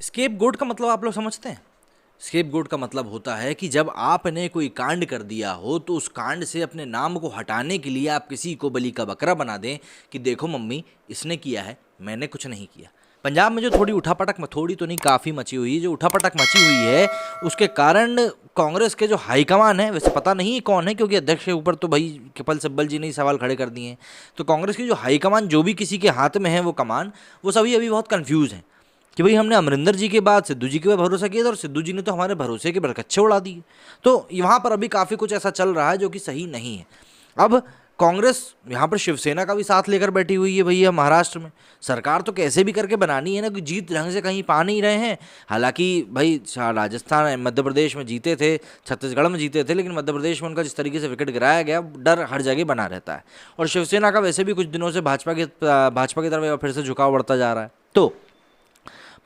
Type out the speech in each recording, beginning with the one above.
Scapegoat का मतलब आप लोग समझते हैं? स्केपगोट का मतलब होता है कि जब आपने कोई कांड कर दिया हो तो उस कांड से अपने नाम को हटाने के लिए आप किसी को बलि का बकरा बना दें कि देखो मम्मी इसने किया है, मैंने कुछ नहीं किया। पंजाब में जो थोड़ी उठापटक, थोड़ी तो नहीं काफ़ी मची हुई है, जो उठापटक मची हुई है उसके कारण कांग्रेस के जो हाईकमान है, वैसे पता नहीं कौन है क्योंकि अध्यक्ष के ऊपर तो भाई कपिल सिब्बल जी ने ही सवाल खड़े कर दिए हैं, तो कांग्रेस की जो हाईकमान जो भी किसी के हाथ में है वो कमान, वो सभी अभी बहुत कन्फ्यूज़ हैं कि भाई हमने अमरिंदर जी के बाद सिद्धू जी के ऊपर भरोसा किया था और सिद्धू जी ने तो हमारे भरोसे के बरकच्चे उड़ा दिए। तो वहाँ पर अभी काफ़ी कुछ ऐसा चल रहा है जो कि सही नहीं है। अब कांग्रेस यहाँ पर शिवसेना का भी साथ लेकर बैठी हुई है भैया महाराष्ट्र में। सरकार तो कैसे भी करके बनानी है ना, कि जीत ढंग से कहीं पा नहीं रहे हैं। हालांकि भाई राजस्थान मध्य प्रदेश में जीते थे, छत्तीसगढ़ में जीते थे, लेकिन मध्य प्रदेश में उनका जिस तरीके से विकेट गिराया गया, डर हर जगह बना रहता है। और शिवसेना का वैसे भी कुछ दिनों से भाजपा की तरफ फिर से झुकाव बढ़ता जा रहा है। तो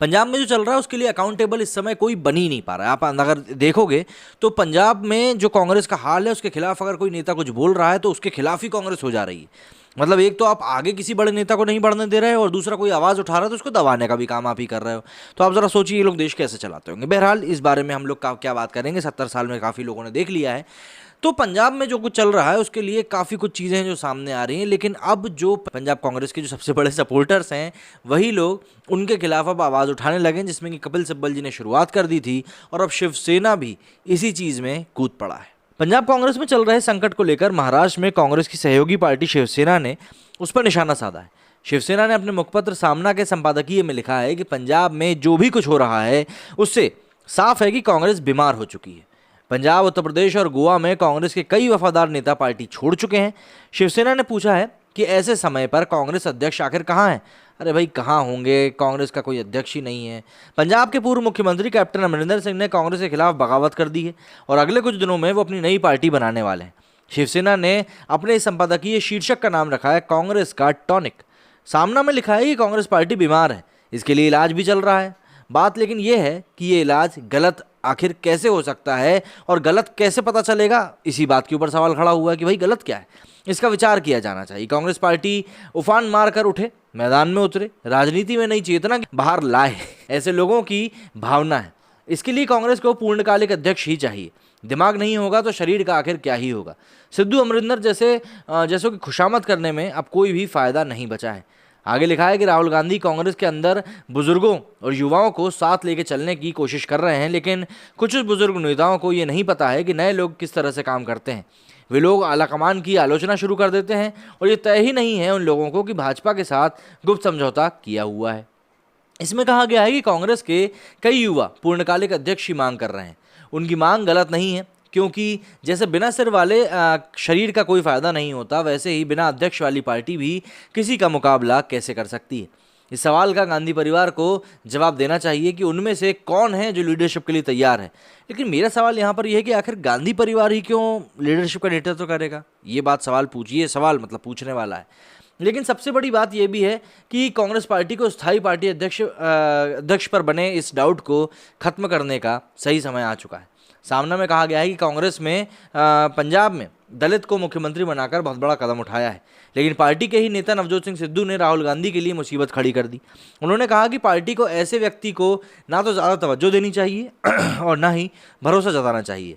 पंजाब में जो चल रहा है उसके लिए अकाउंटेबल इस समय कोई बन ही नहीं पा रहा है। आप अगर देखोगे तो पंजाब में जो कांग्रेस का हाल है उसके खिलाफ अगर कोई नेता कुछ बोल रहा है तो उसके खिलाफ ही कांग्रेस हो जा रही है। मतलब एक तो आप आगे किसी बड़े नेता को नहीं बढ़ने दे रहे हो और दूसरा कोई आवाज़ उठा रहा है तो उसको दबाने का भी काम आप ही कर रहे हो। तो आप ज़रा सोचिए ये लोग देश कैसे चलाते होंगे। बहरहाल इस बारे में हम लोग क्या बात करेंगे, 70 साल में काफ़ी लोगों ने देख लिया है। तो पंजाब में जो कुछ चल रहा है उसके लिए काफ़ी कुछ चीज़ें हैं जो सामने आ रही हैं, लेकिन अब जो पंजाब कांग्रेस के जो सबसे बड़े सपोर्टर्स हैं वही लोग उनके खिलाफ अब आवाज़ उठाने लगे, जिसमें कि कपिल सिब्बल जी ने शुरुआत कर दी थी और अब शिवसेना भी इसी चीज़ में कूद पड़ा है। पंजाब कांग्रेस में चल रहे संकट को लेकर महाराष्ट्र में कांग्रेस की सहयोगी पार्टी शिवसेना ने उस पर निशाना साधा है। शिवसेना ने अपने मुखपत्र सामना के संपादकीय में लिखा है कि पंजाब में जो भी कुछ हो रहा है उससे साफ है कि कांग्रेस बीमार हो चुकी है। पंजाब, उत्तर प्रदेश और गोवा में कांग्रेस के कई वफादार नेता पार्टी छोड़ चुके हैं। शिवसेना ने पूछा है कि ऐसे समय पर कांग्रेस अध्यक्ष आखिर कहाँ हैं? अरे भाई कहाँ होंगे, कांग्रेस का कोई अध्यक्ष ही नहीं है। पंजाब के पूर्व मुख्यमंत्री कैप्टन अमरिंदर सिंह ने कांग्रेस के खिलाफ बगावत कर दी है और अगले कुछ दिनों में वो अपनी नई पार्टी बनाने वाले हैं। शिवसेना ने अपने संपादकीय शीर्षक का नाम रखा है कांग्रेस का टॉनिक। सामना में लिखा है कि कांग्रेस पार्टी बीमार है, इसके लिए इलाज भी चल रहा है। बात लेकिन यह है कि ये इलाज गलत आखिर कैसे हो सकता है और गलत कैसे पता चलेगा, इसी बात के ऊपर सवाल खड़ा हुआ है कि भाई गलत क्या है। इसका विचार किया जाना चाहिए। कांग्रेस पार्टी उफान मार कर उठे, मैदान में उतरे, राजनीति में नई चेतना बाहर लाए, ऐसे लोगों की भावना है। इसके लिए कांग्रेस को पूर्णकालिक अध्यक्ष ही चाहिए। दिमाग नहीं होगा तो शरीर का आखिर क्या ही होगा। सिद्धू अमरिंदर जैसों की खुशामद करने में अब कोई भी फायदा नहीं बचा है। आगे लिखा है कि राहुल गांधी कांग्रेस के अंदर बुजुर्गों और युवाओं को साथ लेके चलने की कोशिश कर रहे हैं, लेकिन कुछ बुजुर्ग नेताओं को ये नहीं पता है कि नए लोग किस तरह से काम करते हैं। वे लोग आलाकमान की आलोचना शुरू कर देते हैं और ये तय ही नहीं है उन लोगों को कि भाजपा के साथ गुप्त समझौता किया हुआ है। इसमें कहा गया है कि कांग्रेस के कई युवा पूर्णकालिक अध्यक्ष की मांग कर रहे हैं। उनकी मांग गलत नहीं है, क्योंकि जैसे बिना सिर वाले शरीर का कोई फायदा नहीं होता, वैसे ही बिना अध्यक्ष वाली पार्टी भी किसी का मुकाबला कैसे कर सकती है। इस सवाल का गांधी परिवार को जवाब देना चाहिए कि उनमें से कौन है जो लीडरशिप के लिए तैयार है। लेकिन मेरा सवाल यहाँ पर यह है कि आखिर गांधी परिवार ही क्यों लीडरशिप का नेतृत्व करेगा? ये बात सवाल पूछिए, सवाल मतलब पूछने वाला है। लेकिन सबसे बड़ी बात यह भी है कि कांग्रेस पार्टी को स्थायी पार्टी अध्यक्ष पर बने इस डाउट को खत्म करने का सही समय आ चुका है। सामने में कहा गया है कि कांग्रेस में पंजाब में दलित को मुख्यमंत्री बनाकर बहुत बड़ा कदम उठाया है, लेकिन पार्टी के ही नेता नवजोत सिंह सिद्धू ने राहुल गांधी के लिए मुसीबत खड़ी कर दी। उन्होंने कहा कि पार्टी को ऐसे व्यक्ति को ना तो ज़्यादा तवज्जो देनी चाहिए और ना ही भरोसा जताना चाहिए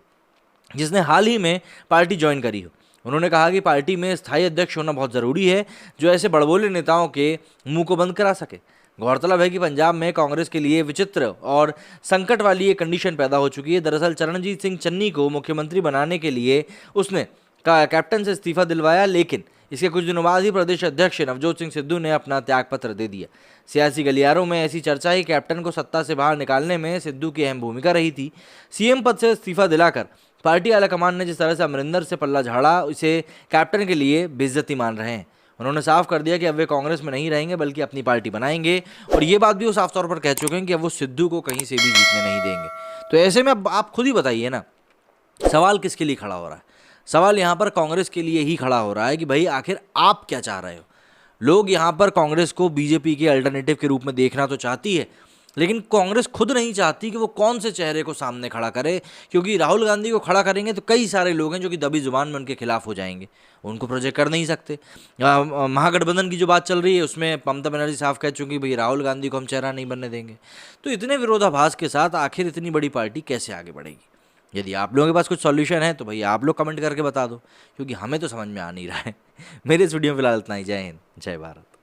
जिसने हाल ही में पार्टी ज्वाइन करी हो। उन्होंने कहा कि पार्टी में स्थायी अध्यक्ष होना बहुत ज़रूरी है जो ऐसे बड़बोले नेताओं के मुंह को बंद करा सके। गौरतलब है कि पंजाब में कांग्रेस के लिए विचित्र और संकट वाली एक कंडीशन पैदा हो चुकी है। दरअसल चरणजीत सिंह चन्नी को मुख्यमंत्री बनाने के लिए उसने कैप्टन से इस्तीफा दिलवाया, लेकिन इसके कुछ दिनों बाद ही प्रदेश अध्यक्ष नवजोत सिंह सिद्धू ने अपना त्यागपत्र दे दिया। सियासी गलियारों में ऐसी चर्चा है कि कैप्टन को सत्ता से बाहर निकालने में सिद्धू की अहम भूमिका रही थी। सीएम पद से इस्तीफा दिलाकर पार्टी आलाकमान ने जिस तरह से अमरिंदर से पल्ला झाड़ा, उसे कैप्टन के लिए बेइज्जती मान रहे हैं। उन्होंने साफ कर दिया कि अब वे कांग्रेस में नहीं रहेंगे बल्कि अपनी पार्टी बनाएंगे, और ये बात भी वो साफ तौर पर कह चुके हैं कि अब वो सिद्धू को कहीं से भी जीतने नहीं देंगे। तो ऐसे में अब आप खुद ही बताइए ना, सवाल किसके लिए खड़ा हो रहा है? सवाल यहाँ पर कांग्रेस के लिए ही खड़ा हो रहा है कि भाई आखिर आप क्या चाह रहे हो। लोग यहाँ पर कांग्रेस को बीजेपी के अल्टरनेटिव के रूप में देखना तो चाहती है, लेकिन कांग्रेस खुद नहीं चाहती कि वो कौन से चेहरे को सामने खड़ा करे, क्योंकि राहुल गांधी को खड़ा करेंगे तो कई सारे लोग हैं जो कि दबी जुबान में उनके खिलाफ हो जाएंगे, उनको प्रोजेक्ट कर नहीं सकते। महागठबंधन की जो बात चल रही है उसमें ममता बनर्जी साफ कह चुकी भाई राहुल गांधी को हम चेहरा नहीं बनने देंगे। तो इतने विरोधाभास के साथ आखिर इतनी बड़ी पार्टी कैसे आगे बढ़ेगी? यदि आप लोगों के पास कुछ सॉल्यूशन है तो भाई आप लोग कमेंट करके बता दो, क्योंकि हमें तो समझ में आ नहीं रहा है। मेरे इस वीडियो में फिलहाल इतना ही। जय हिंद, जय भारत।